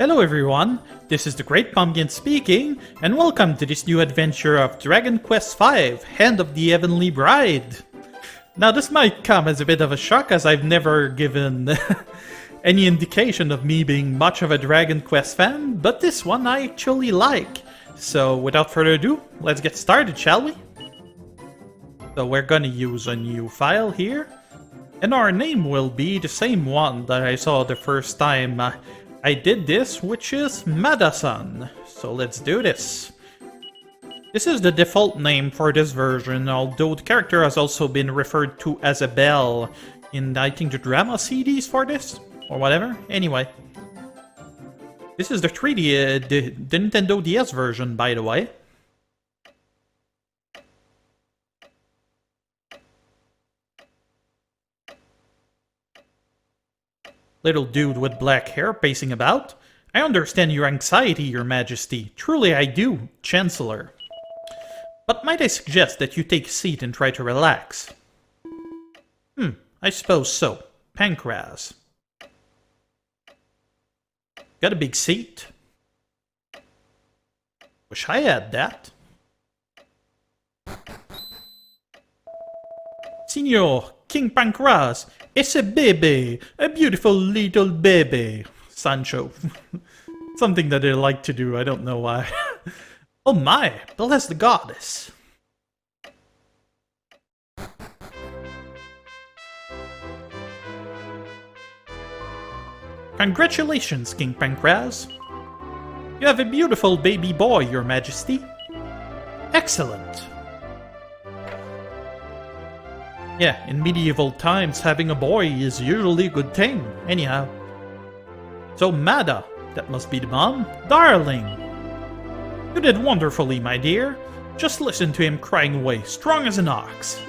Hello everyone, this is the Great Pumpkin speaking, and welcome to this new adventure of Dragon Quest V, Hand of the Heavenly Bride. Now this might come as a bit of a shock as I've never given any indication of me being much of a Dragon Quest fan, but this one I actually like. So without further ado, let's get started, shall we? So we're gonna use a new file here, and our name will be the same one that I saw the first time I did this, which is Madason. So let's do this. This is the default name for this version, although the character has also been referred to as a Belle in, I think, the drama CDs for this, or whatever. Anyway. This is the 3D, the Nintendo DS version, by the way. Little dude with black hair pacing about. I understand your anxiety, your majesty. Truly I do, Chancellor. But might I suggest that you take a seat and try to relax? I suppose so. Pancras. Got a big seat? Wish I had that. Signor, King Pancras, it's a baby, a beautiful little baby. Sancho. Something that they like to do, I don't know why. Oh my, bless the goddess. Congratulations, King Pancras. You have a beautiful baby boy, your majesty. Excellent. Yeah, in medieval times, having a boy is usually a good thing, anyhow. So Mada, that must be the mom. Darling! You did wonderfully, my dear. Just listen to him crying away, strong as an ox.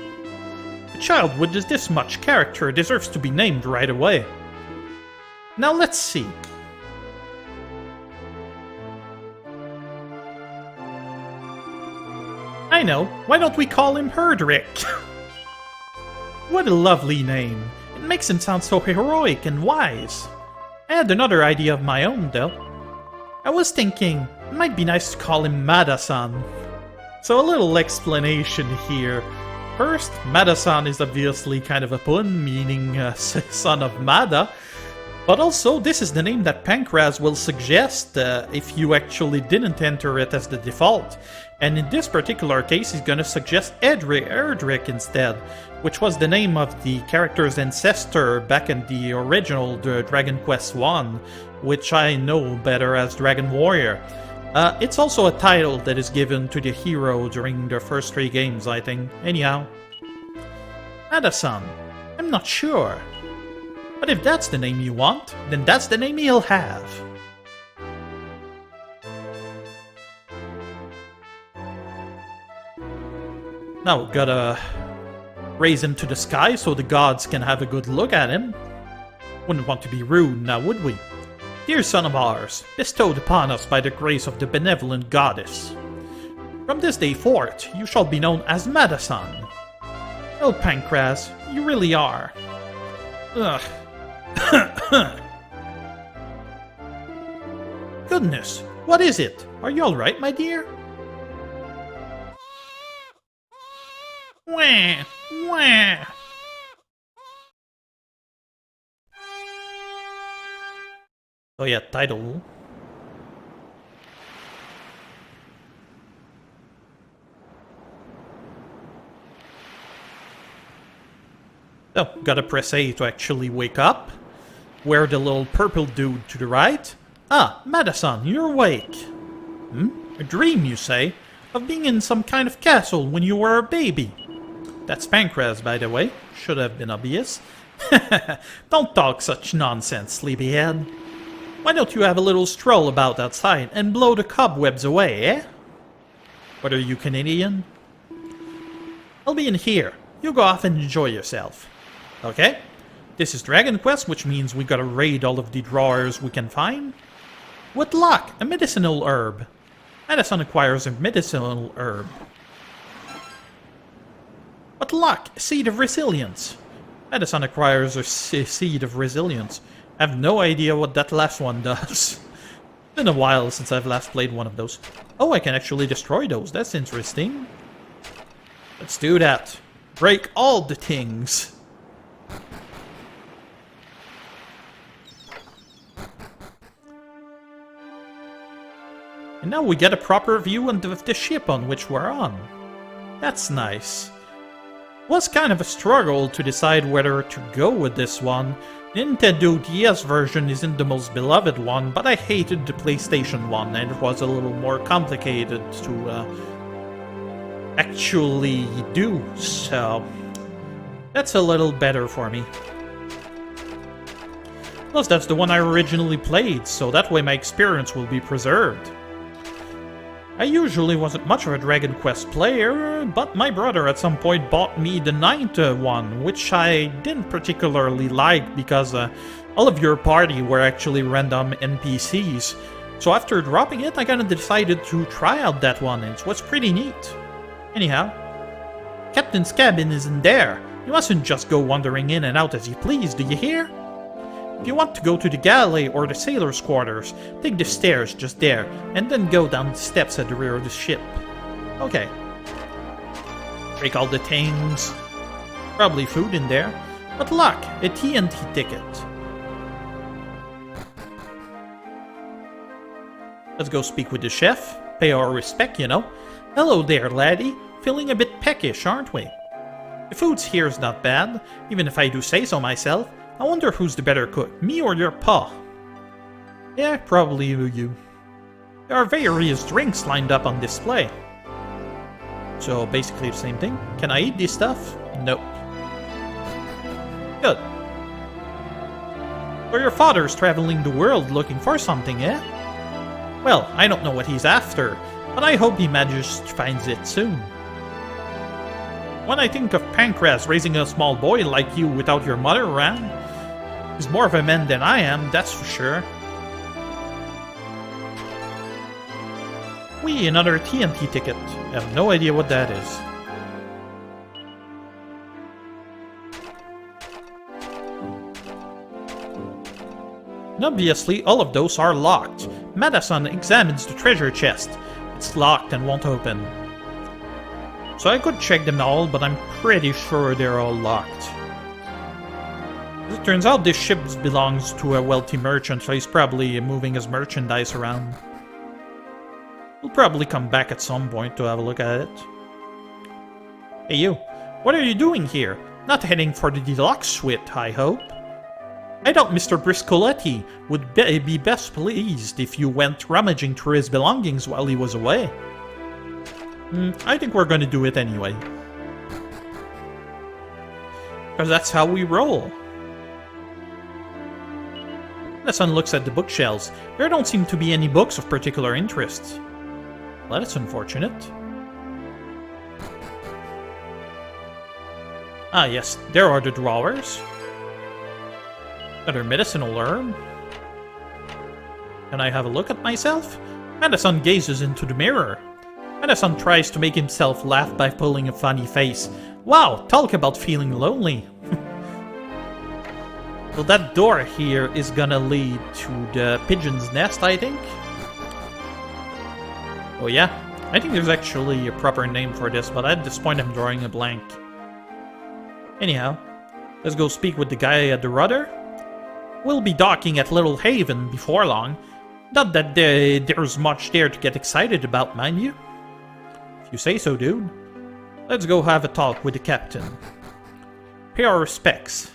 A child with this much character deserves to be named right away. Now let's see. I know, why don't we call him Herdrick? What a lovely name. It makes him sound so heroic and wise. I had another idea of my own, though. I was thinking, it might be nice to call him Madason. So a little explanation here. First, Madason is obviously kind of a pun, meaning son of Mada. But also, this is the name that Pancras will suggest if you actually didn't enter it as the default. And in this particular case, he's gonna suggest Erdrick instead, which was the name of the character's ancestor back in the original Dragon Quest I, which I know better as Dragon Warrior. It's also a title that is given to the hero during the first 3 games, I think. Anyhow. Madason. I'm not sure. But if that's the name you want, then that's the name he'll have. Now we've gotta raise him to the sky so the gods can have a good look at him. Wouldn't want to be rude now, would we? Dear son of ours, bestowed upon us by the grace of the benevolent goddess. From this day forth, you shall be known as Madason. Oh, Pancras, you really are. Ugh. Goodness, what is it? Are you alright, my dear? Wah, wah. Oh yeah, title. Oh, gotta press A to actually wake up. Where the little purple dude to the right? Ah, Madason, you're awake. A dream, you say? Of being in some kind of castle when you were a baby. That's Pancras, by the way. Should have been obvious. Don't talk such nonsense, sleepyhead. Why don't you have a little stroll about outside and blow the cobwebs away, eh? What are you, Canadian? I'll be in here. You go off and enjoy yourself. Okay? This is Dragon Quest, which means we gotta raid all of the drawers we can find. With luck, a medicinal herb. Madason acquires a medicinal herb. With luck, a seed of resilience. Madason acquires a seed of resilience. I have no idea what that last one does. Been a while since I've last played one of those. Oh, I can actually destroy those. That's interesting. Let's do that. Break all the things. And now we get a proper view of the ship on which we're on. That's nice. Was kind of a struggle to decide whether to go with this one. Nintendo DS version isn't the most beloved one, but I hated the PlayStation one, and it was a little more complicated to actually do, so that's a little better for me. Plus, that's the one I originally played, so that way my experience will be preserved. I usually wasn't much of a Dragon Quest player, but my brother at some point bought me the 9th one, which I didn't particularly like because all of your party were actually random NPCs. So after dropping it, I kinda decided to try out that one, and it was pretty neat. Anyhow, Captain's cabin isn't there. You mustn't just go wandering in and out as you please, do you hear? If you want to go to the galley or the sailor's quarters, take the stairs just there, and then go down the steps at the rear of the ship. Okay. Break all the things. Probably food in there. But luck, a TNT ticket. Let's go speak with the chef. Pay our respect, you know. Hello there, laddie. Feeling a bit peckish, aren't we? The food's here's not bad, even if I do say so myself. I wonder who's the better cook, me or your pa? Yeah, probably you. There are various drinks lined up on display. So basically the same thing. Can I eat this stuff? Nope. Good. So your father's traveling the world looking for something, eh? Well, I don't know what he's after, but I hope he manages to find it soon. When I think of Pancras raising a small boy like you without your mother around, he's more of a man than I am, that's for sure. Whee, another TNT ticket. I have no idea what that is. And obviously, all of those are locked. Madason examines the treasure chest. It's locked and won't open. So I could check them all, but I'm pretty sure they're all locked. As it turns out, this ship belongs to a wealthy merchant, so he's probably moving his merchandise around. We'll probably come back at some point to have a look at it. Hey you, what are you doing here? Not heading for the deluxe suite, I hope. I doubt Mr. Briscoletti would be best pleased if you went rummaging through his belongings while he was away. I think we're gonna do it anyway. Because that's how we roll. Madason looks at the bookshelves. There don't seem to be any books of particular interest. Well, that's unfortunate. Ah yes, there are the drawers. Another medicinal herb. Can I have a look at myself? Madason gazes into the mirror. Madason tries to make himself laugh by pulling a funny face. Wow, talk about feeling lonely. So that door here is gonna lead to the pigeon's nest, I think? Oh yeah? I think there's actually a proper name for this, but at this point I'm drawing a blank. Anyhow, let's go speak with the guy at the rudder. We'll be docking at Little Haven before long. Not that there's much there to get excited about, mind you. If you say so, dude. Let's go have a talk with the captain. Pay our respects.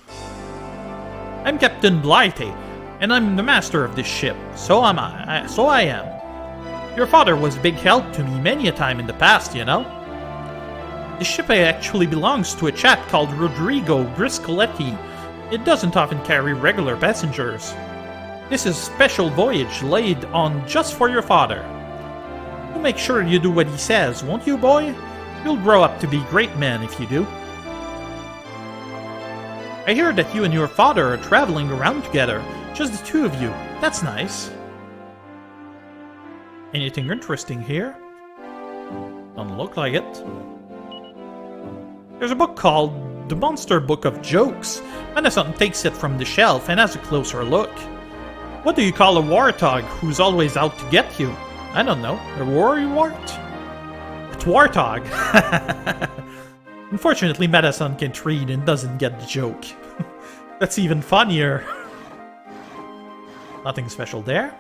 I'm Captain Blighty, and I'm the master of this ship. So am I. So I am. Your father was a big help to me many a time in the past, you know. The ship actually belongs to a chap called Rodrigo Briscoletti. It doesn't often carry regular passengers. This is a special voyage laid on just for your father. You make sure you do what he says, won't you, boy? You'll grow up to be great men if you do. I hear that you and your father are traveling around together, just the two of you. That's nice. Anything interesting here? Doesn't look like it. There's a book called The Monster Book of Jokes. Madason takes it from the shelf and has a closer look. What do you call a warthog who's always out to get you? I don't know. A worrywart? A warthog. Unfortunately, Madason can't read and doesn't get the joke. That's even funnier. Nothing special there.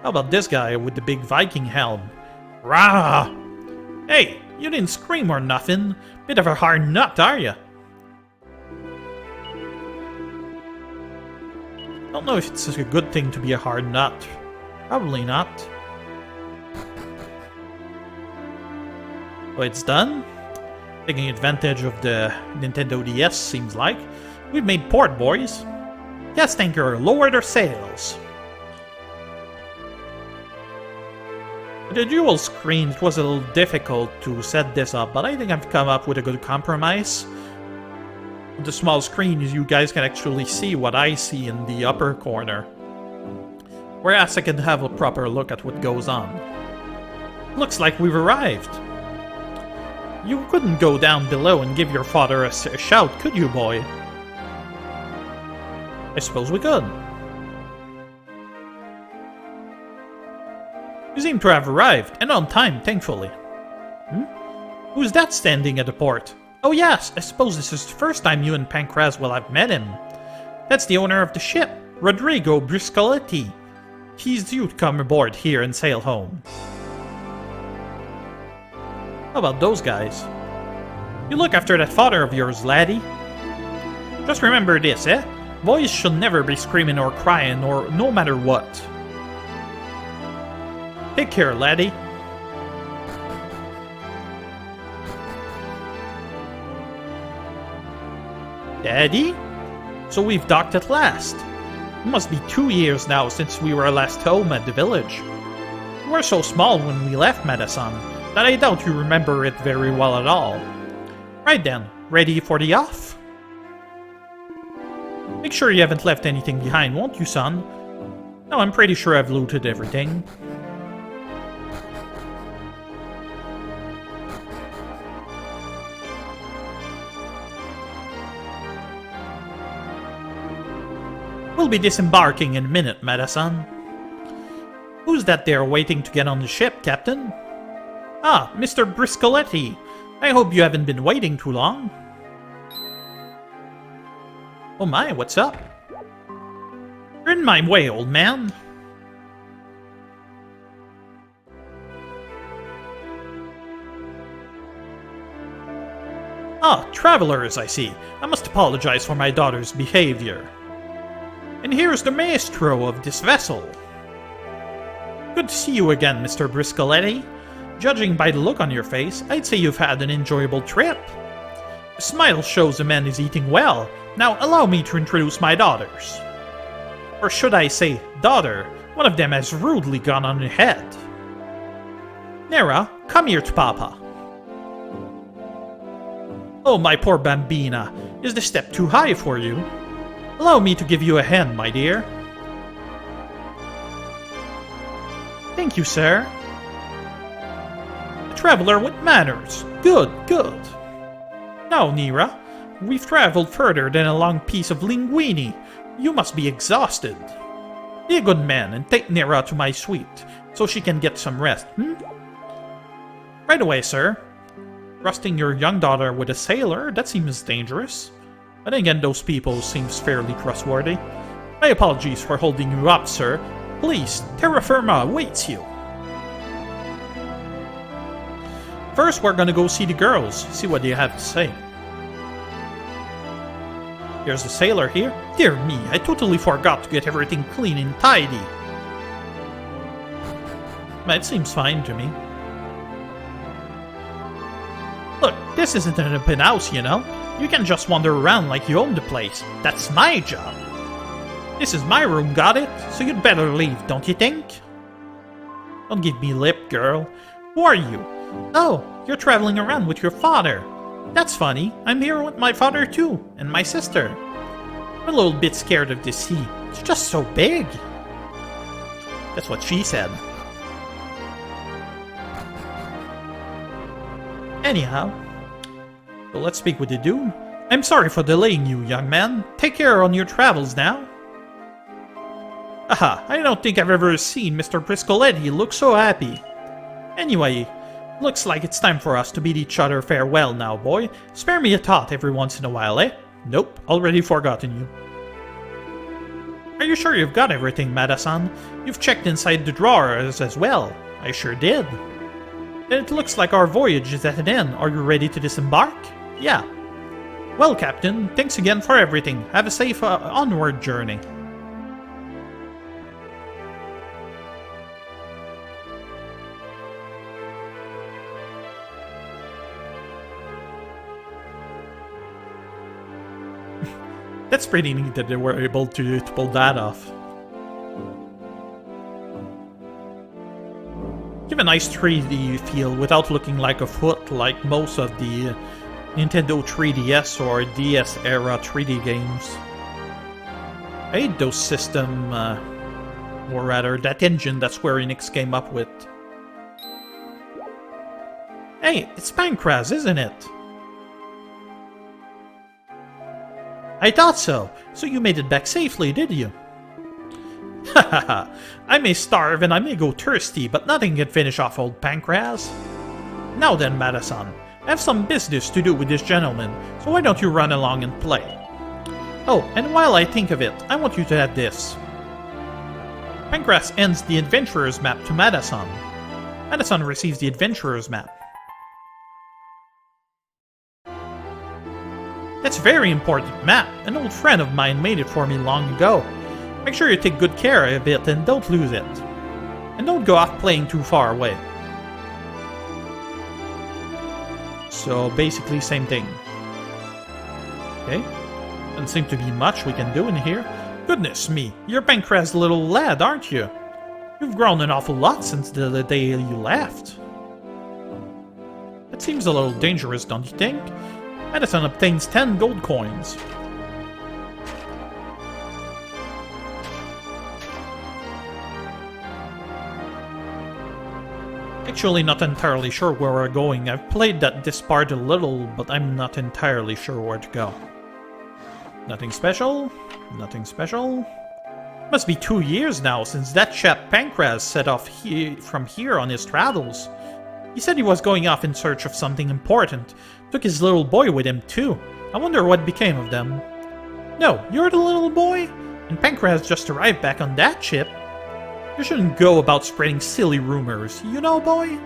How about this guy with the big Viking helm? Rah! Hey, you didn't scream or nothing. Bit of a hard nut, are ya? Don't know if it's a good thing to be a hard nut. Probably not. Oh, it's done? Taking advantage of the Nintendo DS, seems like. We've made port, boys. Yes, anchor, lower their sails. With the dual screen, it was a little difficult to set this up, but I think I've come up with a good compromise. With the small screen, you guys can actually see what I see in the upper corner. Whereas I can have a proper look at what goes on. Looks like we've arrived. You couldn't go down below and give your father a shout, could you, boy? I suppose we could. You seem to have arrived, and on time, thankfully. Who's that standing at the port? Oh yes, I suppose this is the first time you and Pancras will have met him. That's the owner of the ship, Rodrigo Briscoletti. He's due to come aboard here and sail home. How about those guys? You look after that father of yours, laddie. Just remember this, eh? Boys should never be screaming or crying, or no matter what. Take care, laddie. Daddy? So we've docked at last. It must be 2 years now since we were last home at the village. You were so small when we left Madason that I doubt you remember it very well at all. Right then, ready for the off? Make sure you haven't left anything behind, won't you, son? No, I'm pretty sure I've looted everything. We'll be disembarking in a minute, Madason. Who's that there waiting to get on the ship, Captain? Ah, Mr. Briscoletti. I hope you haven't been waiting too long. Oh my, what's up? You're in my way, old man. Ah, travelers, I see. I must apologize for my daughter's behavior. And here's the maestro of this vessel. Good to see you again, Mr. Briscoletti. Judging by the look on your face, I'd say you've had an enjoyable trip. The smile shows the man is eating well. Now allow me to introduce my daughters. Or should I say, daughter? One of them has rudely gone on ahead. Nera, come here to Papa. Oh, my poor Bambina. Is the step too high for you? Allow me to give you a hand, my dear. Thank you, sir. A traveler with manners. Good, good. Now, Nera, we've traveled further than a long piece of linguine. You must be exhausted. Be a good man and take Nera to my suite, so she can get some rest, Right away, sir. Trusting your young daughter with a sailor, that seems dangerous. But again, those people seems fairly trustworthy. My apologies for holding you up, sir. Please, terra firma awaits you. First, we're gonna go see the girls, see what they have to say. There's the sailor here. Dear me, I totally forgot to get everything clean and tidy. It seems fine to me. Look, this isn't an open house, you know. You can just wander around like you own the place. That's my job. This is my room, got it? So you'd better leave, don't you think? Don't give me lip, girl. Who are you? Oh, you're traveling around with your father. That's funny. I'm here with my father too, and my sister. I'm a little bit scared of the sea. It's just so big. That's what she said. Anyhow, so let's speak with the dude. I'm sorry for delaying you, young man. Take care on your travels now. Aha, I don't think I've ever seen Mr. Briscoletti look so happy. Anyway, looks like it's time for us to bid each other farewell now, boy. Spare me a thought every once in a while, eh? Nope, already forgotten you. Are you sure you've got everything, Madason? You've checked inside the drawers as well. I sure did. Then it looks like our voyage is at an end. Are you ready to disembark? Yeah. Well, Captain, thanks again for everything. Have a safe onward journey. That's pretty neat that they were able to pull that off. Give a nice 3D feel without looking like a foot like most of the Nintendo 3DS or DS era 3D games. I hate those system, or rather that engine that Square Enix came up with. Hey, it's Pancras, isn't it? I thought so. So you made it back safely, did you? Hahaha. I may starve and I may go thirsty, but nothing can finish off old Pancras. Now then, Madason, I have some business to do with this gentleman, so why don't you run along and play? Oh, and while I think of it, I want you to add this. Pancras ends the Adventurer's Map to Madason. Madason receives the Adventurer's Map. That's a very important map. An old friend of mine made it for me long ago. Make sure you take good care of it and don't lose it. And don't go off playing too far away. So basically same thing. Okay. Doesn't seem to be much we can do in here. Goodness me, you're Pancras' little lad, aren't you? You've grown an awful lot since the day you left. That seems a little dangerous, don't you think? Madason obtains 10 gold coins. Actually not entirely sure where we're going. I've played this part a little, but I'm not entirely sure where to go. Nothing special. Nothing special. Must be 2 years now since that chap Pancras set off from here on his travels. He said he was going off in search of something important. Took his little boy with him too. I wonder what became of them. No, you're the little boy? And Pancras just arrived back on that ship? You shouldn't go about spreading silly rumors, you know, boy?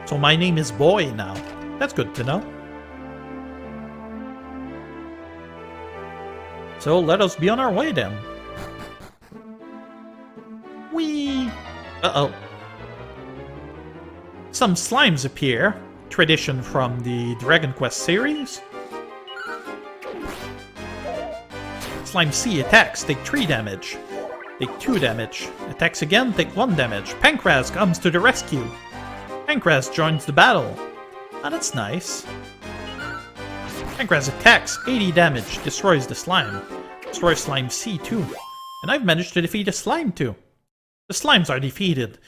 So my name is Boy now. That's good to know. So let us be on our way then. Whee! Uh-oh. Some slimes appear. Tradition from the Dragon Quest series. Slime C attacks, take 3 damage. Take 2 damage. Attacks again, take 1 damage. Pancras comes to the rescue. Pancras joins the battle. Ah, that's nice. Pancras attacks, 80 damage, destroys the slime. Destroys Slime C too. And I've managed to defeat a slime too. The slimes are defeated.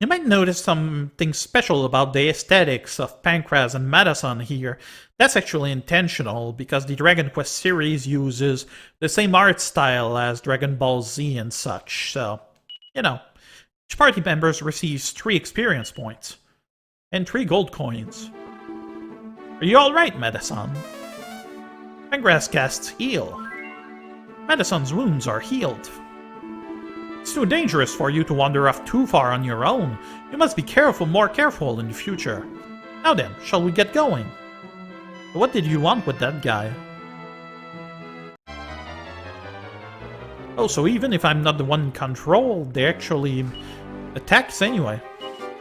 You might notice something special about the aesthetics of Pancras and Madason here. That's actually intentional, because the Dragon Quest series uses the same art style as Dragon Ball Z and such, so, you know. Each party member receives 3 experience points. And 3 gold coins. Are you alright, Madason? Pancras casts Heal. Madason's wounds are healed. It's too dangerous for you to wander off too far on your own. You must be more careful in the future. Now then, shall we get going? What did you want with that guy? Oh, so even if I'm not the one in control, they actually attacks anyway.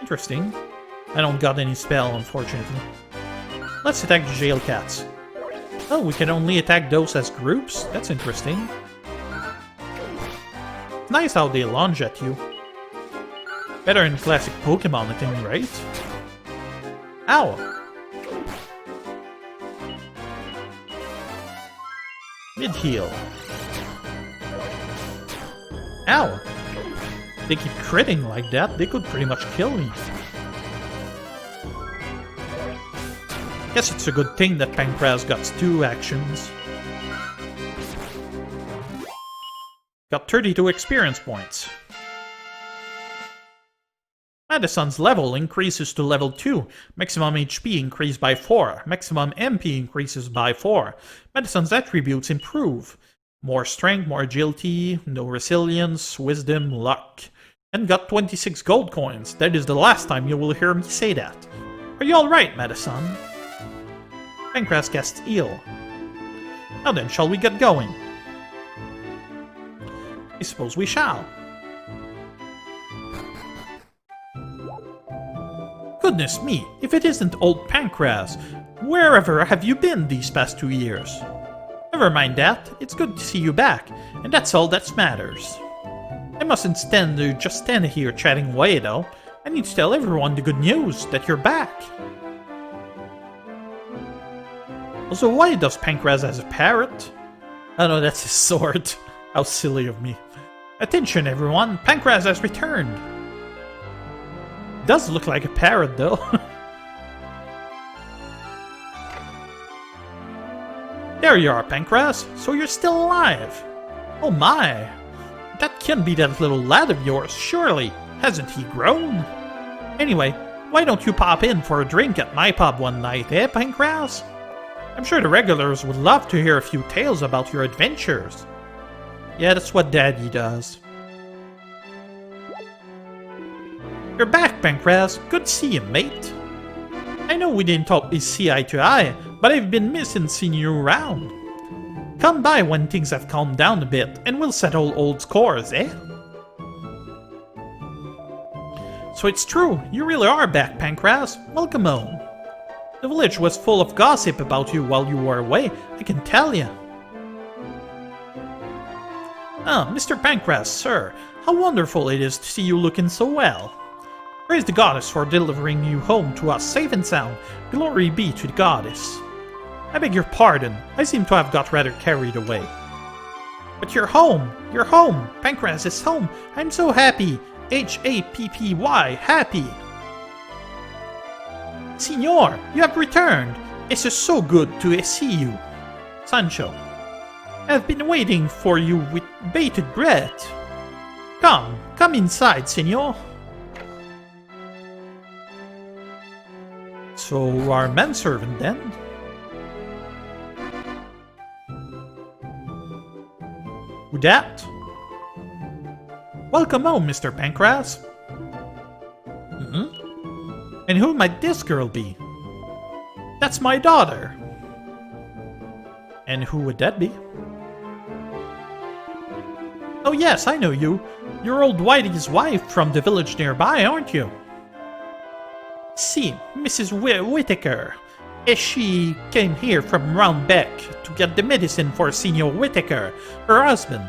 Interesting. I don't got any spell, unfortunately. Let's attack the jail cats. Oh, we can only attack those as groups? That's interesting. Nice how they lunge at you. Better in classic Pokemon, I think, right? Ow! Mid-heal. Ow! They keep critting like that, they could pretty much kill me. Guess it's a good thing that Pancras got 2 actions. Got 32 experience points. Madason's level increases to level 2. Maximum HP increased by 4. Maximum MP increases by 4. Madason's attributes improve. More strength, more agility, no resilience, wisdom, luck. And got 26 gold coins. That is the last time you will hear me say that. Are you alright, Madason? Pancras casts heal. Now then, shall we get going? I suppose we shall. Goodness me, if it isn't old Pancras, wherever have you been these past 2 years? Never mind that, it's good to see you back, and that's all that matters. I mustn't just stand here chatting away though. I need to tell everyone the good news, that you're back. Also, why does Pancras have a parrot? Oh no, that's his sword. How silly of me. Attention everyone, Pancras has returned. Does look like a parrot though. There you are, Pancras. So you're still alive. Oh my. That can't be that little lad of yours, surely. Hasn't he grown? Anyway, why don't you pop in for a drink at my pub one night, eh, Pancras? I'm sure the regulars would love to hear a few tales about your adventures. Yeah, that's what Daddy does. You're back, Pancras. Good to see you, mate. I know we didn't always see eye to eye, but I've been missing seeing you around. Come by when things have calmed down a bit, and we'll settle old scores, eh? So it's true, you really are back, Pancras. Welcome home. The village was full of gossip about you while you were away, I can tell you. Ah, Mr. Pancras, sir, how wonderful it is to see you looking so well. Praise the goddess for delivering you home to us safe and sound. Glory be to the goddess. I beg your pardon, I seem to have got rather carried away. But you're home! You're home! Pancras is home! I'm so happy! Happy! Happy! Signor, you have returned! It is so good to see you! Sancho, I've been waiting for you with bated breath. Come inside, Signor. So, our manservant then? Who dat? Welcome home, Mr. Pancras. And who might this girl be? That's my daughter. And who would that be? Oh yes, I know you. You're old Whitey's wife from the village nearby, aren't you? See, Mrs. Whittaker. She came here from round back to get the medicine for Senior Whittaker, her husband.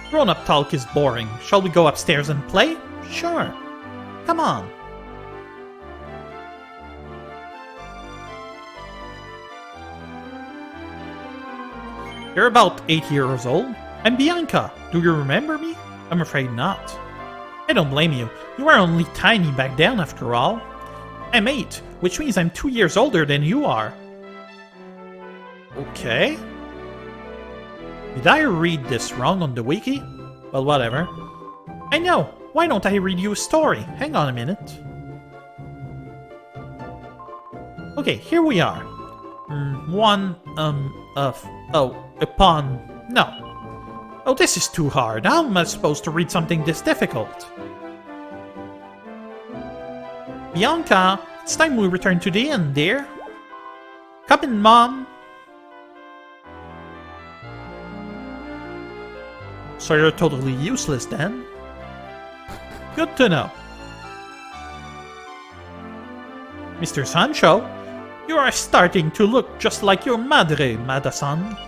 Grown-up talk is boring. Shall we go upstairs and play? Sure. Come on. You're about 8 years old. I'm Bianca. Do you remember me? I'm afraid not. I don't blame you. You were only tiny back then, after all. I'm 8, which means I'm 2 years older than you are. Okay. Did I read this wrong on the wiki? Well, whatever. I know. Why don't I read you a story? Hang on a minute. Okay, here we are. No. Oh, this is too hard. How am I supposed to read something this difficult? Bianca, it's time we return to the inn, dear. Come in, Mom. So you're totally useless then? Good to know. Mr. Sancho, you are starting to look just like your madre, Madason.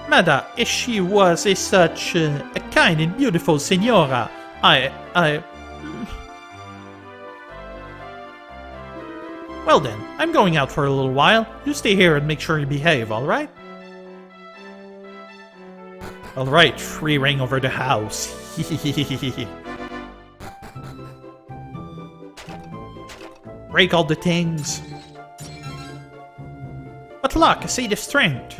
Mada, if she was such a kind and beautiful senora, Well then, I'm going out for a little while. You stay here and make sure you behave, alright? Alright, free reign over the house. Break all the things. But luck, a seed of strength.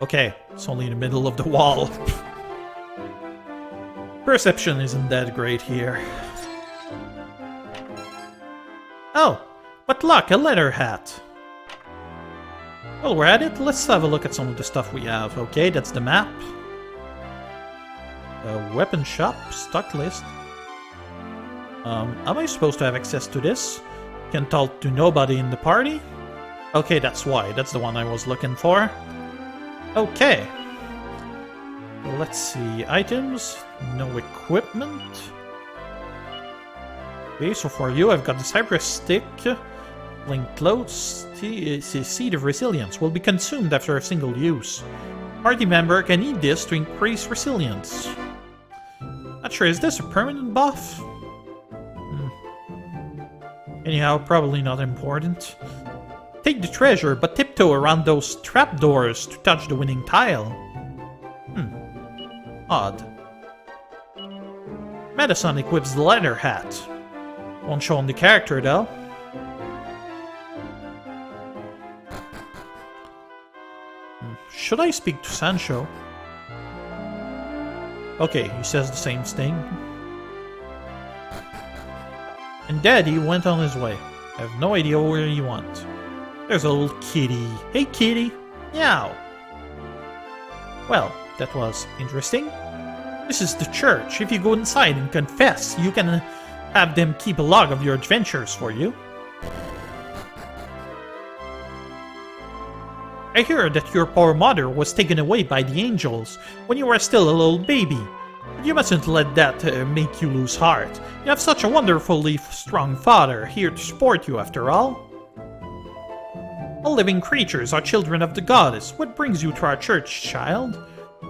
Okay, it's only in the middle of the wall. Perception isn't that great here. Oh, but look, a leather hat. Well, we're at it. Let's have a look at some of the stuff we have. Okay, that's the map. Weapon shop, stock list. Am I supposed to have access to this? Can talk to nobody in the party? Okay, that's why. That's the one I was looking for. Okay. Let's see. Items. No equipment. Okay, so for you, I've got the cypress stick. Link clothes. Seed of resilience will be consumed after a single use. Party member can eat this to increase resilience. Not sure, is this a permanent buff? Anyhow, probably not important. Take the treasure, but tiptoe around those trapdoors to touch the winning tile. Odd. Madason equips the leather hat. Won't show on the character, though. Should I speak to Sancho? Okay, he says the same thing. And Daddy went on his way. I have no idea where he went. There's a little kitty. Hey, kitty. Meow. Well, that was interesting. This is the church. If you go inside and confess, you can have them keep a log of your adventures for you. I hear that your poor mother was taken away by the angels when you were still a little baby. But you mustn't let that make you lose heart. You have such a wonderfully strong father here to support you after all. All living creatures are children of the goddess. What brings you to our church, child?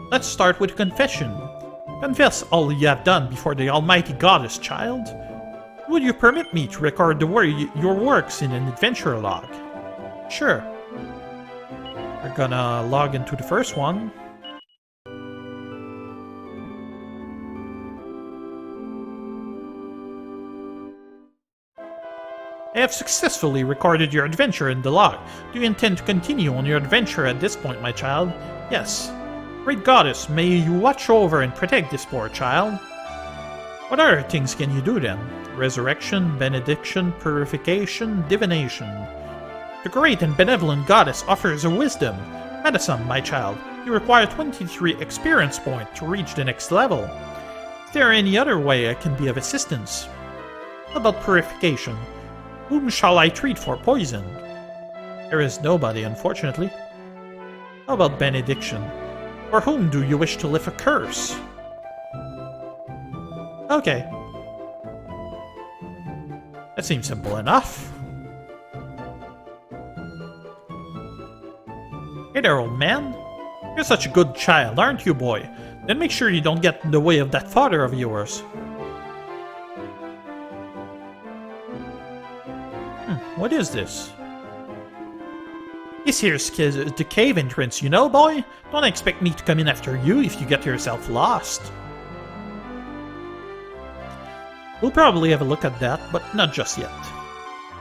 Let's start with confession. Confess all you have done before the almighty goddess, child. Would you permit me to record your works in an adventure log? Sure. We're gonna log into the first one. I have successfully recorded your adventure in the log. Do you intend to continue on your adventure at this point, my child? Yes. Great goddess, may you watch over and protect this poor child. What other things can you do then? Resurrection, benediction, purification, divination. The great and benevolent goddess offers a wisdom. Madason, my child, you require 23 experience points to reach the next level. Is there any other way I can be of assistance? How about purification? Whom shall I treat for poison? There is nobody, unfortunately. How about benediction? For whom do you wish to lift a curse? Okay. That seems simple enough. Hey there, old man. You're such a good child, aren't you, boy? Then make sure you don't get in the way of that father of yours. What is this? This here's the cave entrance, you know, boy? Don't expect me to come in after you if you get yourself lost. We'll probably have a look at that, but not just yet.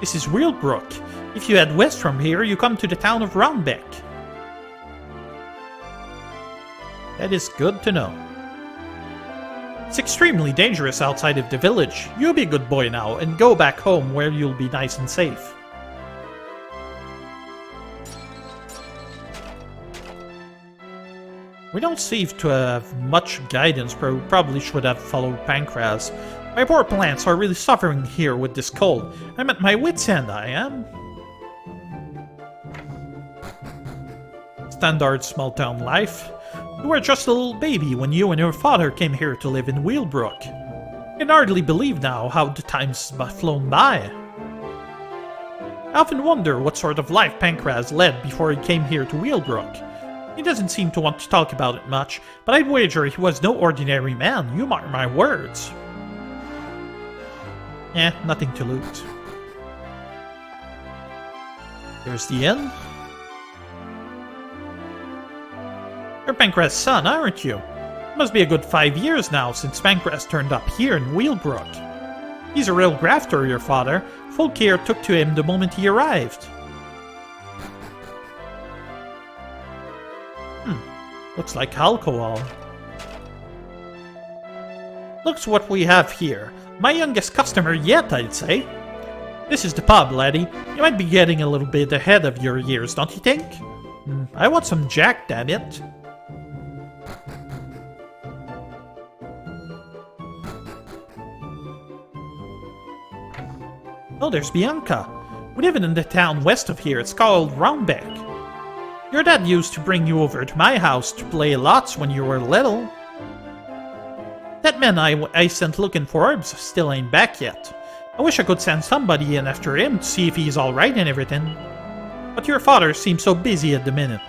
This is Wheelbrook. If you head west from here, you come to the town of Roundbeck. That is good to know. It's extremely dangerous outside of the village. You be a good boy now, and go back home where you'll be nice and safe. We don't seem to have much guidance, but we probably should have followed Pancras. My poor plants are really suffering here with this cold. I'm at my wit's end, I am. Standard small town life. You were just a little baby when you and your father came here to live in Wheelbrook. I can hardly believe now how the time's flown by. I often wonder what sort of life Pancras led before he came here to Wheelbrook. He doesn't seem to want to talk about it much, but I'd wager he was no ordinary man, you mark my words. Nothing to loot. Here's the inn. You're Pancras' son, aren't you? It must be a good 5 years now since Pancras turned up here in Wheelbrook. He's a real grafter, your father. Full care took to him the moment he arrived. Looks like alcohol. Looks what we have here. My youngest customer yet, I'd say. This is the pub, laddie. You might be getting a little bit ahead of your years, don't you think? I want some Jack, damn it. Oh, there's Bianca. We live in the town west of here. It's called Roundbeck. Your dad used to bring you over to my house to play lots when you were little. That man I sent looking for herbs still ain't back yet. I wish I could send somebody in after him to see if he's alright and everything. But your father seems so busy at the minute.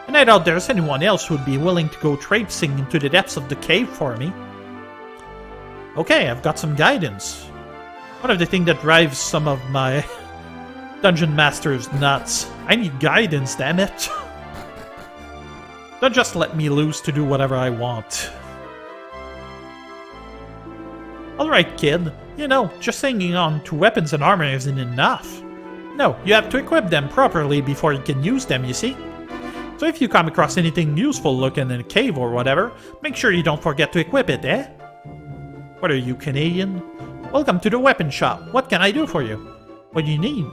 And I doubt there's anyone else who'd be willing to go traipsing into the depths of the cave for me. Okay, I've got some guidance. One of the things that drives some of my dungeon masters nuts. I need guidance, damn it. Don't just let me loose to do whatever I want. Alright, kid. You know, just hanging on to weapons and armor isn't enough. No, you have to equip them properly before you can use them, you see? So if you come across anything useful looking in a cave or whatever, make sure you don't forget to equip it, eh? What are you, Canadian? Welcome to the weapon shop. What can I do for you? What do you need?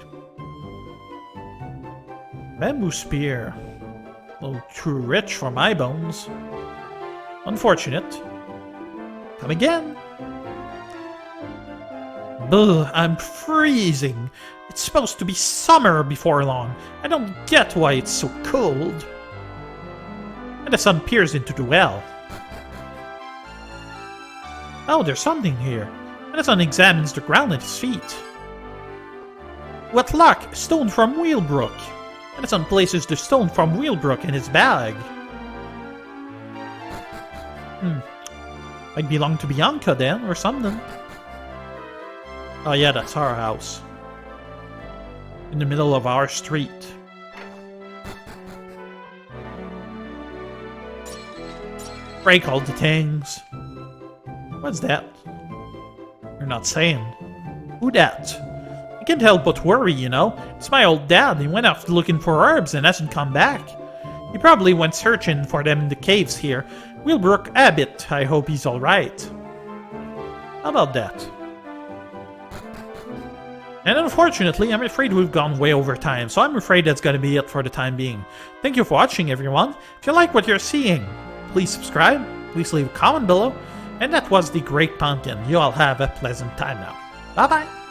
Bamboo spear. A little too rich for my bones. Unfortunate. Come again. Ugh, I'm freezing. It's supposed to be summer before long. I don't get why it's so cold. And the sun peers into the well. Oh, there's something here. Madason examines the ground at his feet. What luck! A stone from Wheelbrook. Madason places the stone from Wheelbrook in his bag. Might belong to Bianca then, or something. Oh yeah, that's our house. In the middle of our street. Break all the things. What's that? You're not saying. Who that? I can't help but worry, you know. It's my old dad. He went off looking for herbs and hasn't come back. He probably went searching for them in the caves here. Wheelbrook Abbott. I hope he's alright. How about that? And unfortunately, I'm afraid we've gone way over time, so I'm afraid that's gonna be it for the time being. Thank you for watching, everyone. If you like what you're seeing, please subscribe, please leave a comment below, and that was the Great Pumpkin. You all have a pleasant time now. Bye-bye!